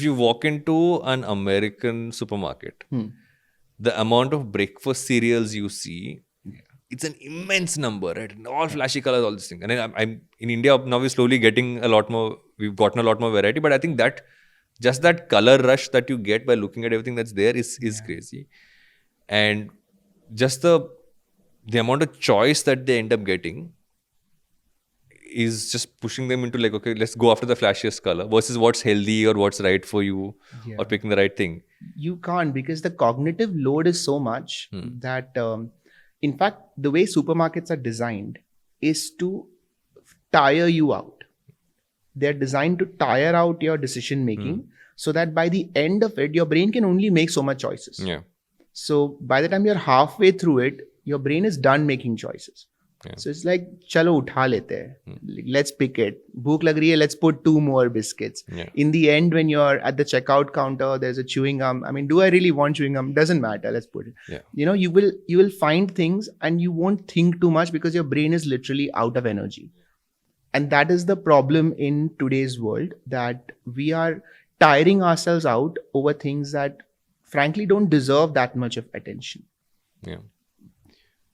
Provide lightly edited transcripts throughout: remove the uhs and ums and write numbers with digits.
if you walk into an American supermarket, the amount of breakfast cereals you see, it's an immense number, right? And all flashy colors, all this thing. And then I'm in India now. We're slowly getting a lot more. We've gotten a lot more variety, but I think that just that color rush that you get by looking at everything that's there is crazy, and just the amount of choice that they end up getting is just pushing them into like, okay, let's go after the flashiest color versus what's healthy or what's right for you or picking the right thing. You can't, because the cognitive load is so much that, in fact, the way supermarkets are designed is to tire you out. They're designed to tire out your decision making so that by the end of it, your brain can only make so much choices. Yeah. So by the time you're halfway through it, your brain is done making choices. Yeah. So it's like, chalo utha lete hai. Let's pick it. Bhook lag rahi hai, let's put 2 more biscuits. Yeah. In the end, when you're at the checkout counter, there's a chewing gum. I mean, do I really want chewing gum? Doesn't matter. Let's put it. Yeah. You know, you will find things and you won't think too much because your brain is literally out of energy. And that is the problem in today's world, that we are tiring ourselves out over things that frankly don't deserve that much of attention. Yeah.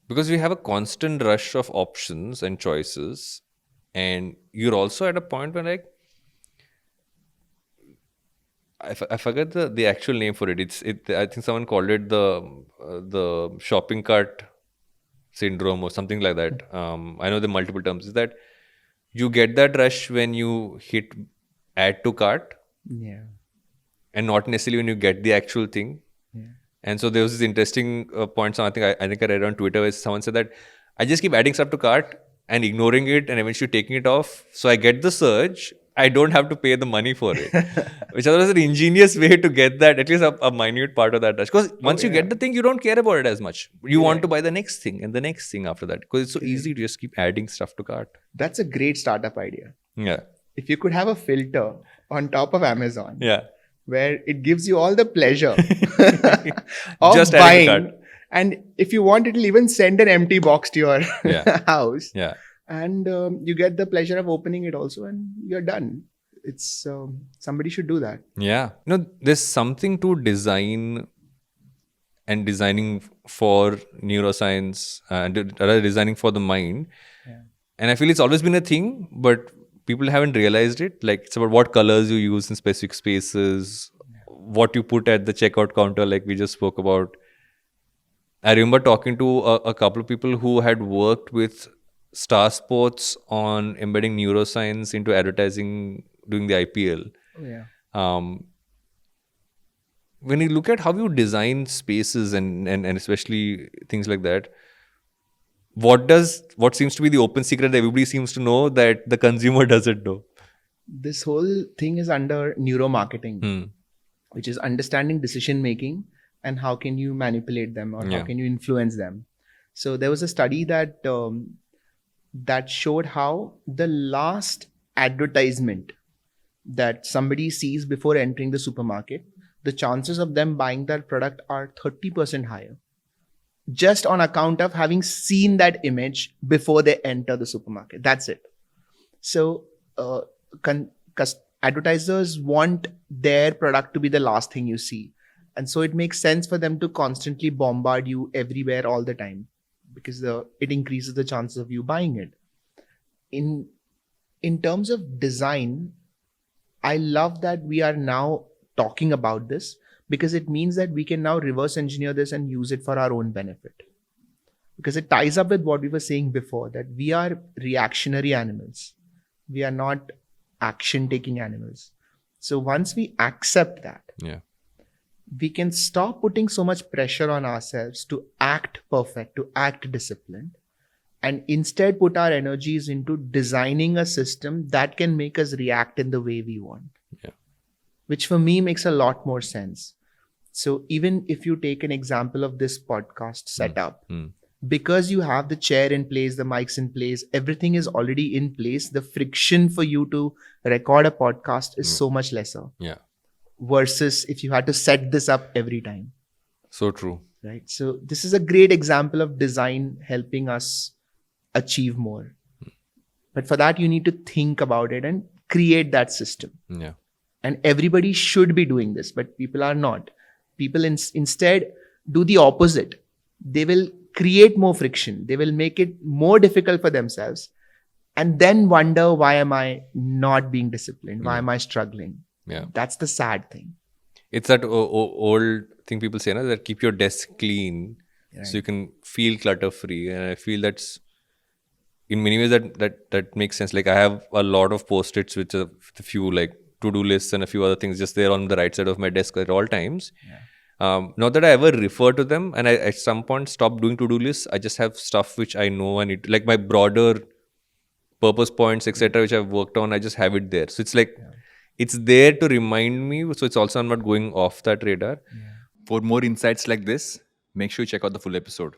Because we have a constant rush of options and choices, and you're also at a point where, like, I forget the actual name for it. I think someone called it the shopping cart syndrome or something like that. I know the multiple terms. Is that you get that rush when you hit add to cart, and not necessarily when you get the actual thing. And so there was this interesting point. So I think I read on Twitter where someone said that I just keep adding stuff to cart and ignoring it and eventually taking it off. So I get the surge. I don't have to pay the money for it, which was an ingenious way to get that, at least a minute part of that rush. Because once you get the thing, you don't care about it as much. You want to buy the next thing and the next thing after that. Because it's so easy to just keep adding stuff to cart. That's a great startup idea. Yeah. If you could have a filter on top of Amazon. Yeah. Where it gives you all the pleasure of just buying. And if you want, it'll even send an empty box to your house. Yeah. And you get the pleasure of opening it also, and you're done. It's somebody should do that. Yeah. You know, there's something to design and designing for neuroscience and designing for the mind. Yeah. And I feel it's always been a thing, but people haven't realized it. Like, it's about what colors you use in specific spaces, what you put at the checkout counter, like we just spoke about. I remember talking to a couple of people who had worked with Star Sports on embedding neuroscience into advertising during the IPL. Oh, yeah. When you look at how you design spaces and especially things like that, what seems to be the open secret that everybody seems to know that the consumer doesn't know? This whole thing is under neuromarketing, which is understanding decision making and how can you manipulate them or how can you influence them. So there was a study that that showed how the last advertisement that somebody sees before entering the supermarket, the chances of them buying that product are 30% higher. Just on account of having seen that image before they enter the supermarket. That's it. So advertisers want their product to be the last thing you see. And so it makes sense for them to constantly bombard you everywhere all the time, because it increases the chances of you buying it. In terms of design, I love that we are now talking about this, because it means that we can now reverse engineer this and use it for our own benefit. Because it ties up with what we were saying before, that we are reactionary animals. We are not action-taking animals. So once we accept that, we can stop putting so much pressure on ourselves to act perfect, to act disciplined, and instead put our energies into designing a system that can make us react in the way we want. Which for me makes a lot more sense. So even if you take an example of this podcast setup, because you have the chair in place, the mics in place, everything is already in place, the friction for you to record a podcast is so much lesser. Versus if you had to set this up every time. So true. Right. So this is a great example of design helping us achieve more. But for that, you need to think about it and create that system. and everybody should be doing this, but people are not. People instead do the opposite. They will create more friction. They will make it more difficult for themselves, and then wonder, why am I not being disciplined? Why am I struggling? Yeah. That's the sad thing. It's that old thing people say, that keep your desk clean so you can feel clutter free. And I feel that's in many ways that makes sense. Like I have a lot of post-its with a few like to-do lists and a few other things just there on the right side of my desk at all times. Not that I ever refer to them, and I at some point stopped doing to-do lists. I just have stuff which I know I need to, like my broader purpose points, etc., which I've worked on. I just have it there. So it's like it's there to remind me. So it's also I'm not going off that radar. For more insights like this, make sure you check out the full episode.